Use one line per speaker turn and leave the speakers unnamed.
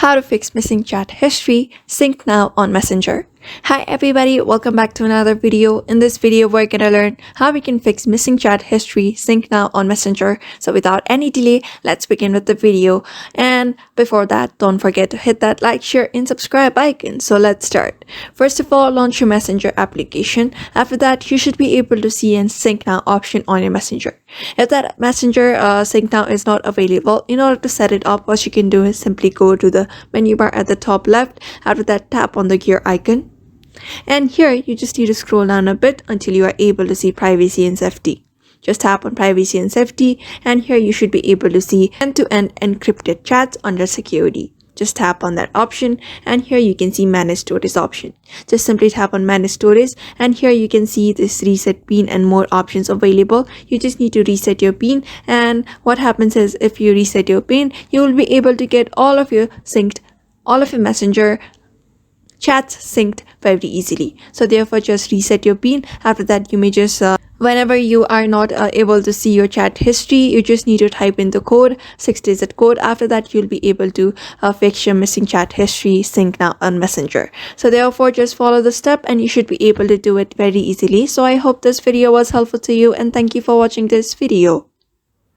How to fix missing chat history, sync now on Messenger. Hi everybody, welcome back to another video. In this video, we're gonna learn how we can fix missing chat history, sync now on Messenger. So without any delay, let's begin with the video. And before that, don't forget to hit that like, share, and subscribe icon. So let's start. First of all, launch your Messenger application. After that, you should be able to see a sync now option on your Messenger. If that Messenger sync now is not available, in order to set it up, what you can do is simply go to the menu bar at the top left. After that, tap on the gear icon. And here you just need to scroll down a bit until you are able to see privacy and safety. Just tap on privacy and safety, and here you should be able to see end-to-end encrypted chats under security. Just tap on that option, and here you can see manage storage option. Just simply tap on manage storage, and here you can see this reset pin and more options available. You just need to reset your pin, and what happens is if you reset your pin, you will be able to get all of your Messenger chats synced very easily. So therefore, just reset your pin. After that, you may just whenever you are not able to see your chat history, you just need to type in the code, 6-digit code. After that, you'll be able to fix your missing chat history, sync now on Messenger. So therefore, just follow the step and you should be able to do it very easily. So I hope this video was helpful to you, and thank you for watching this video.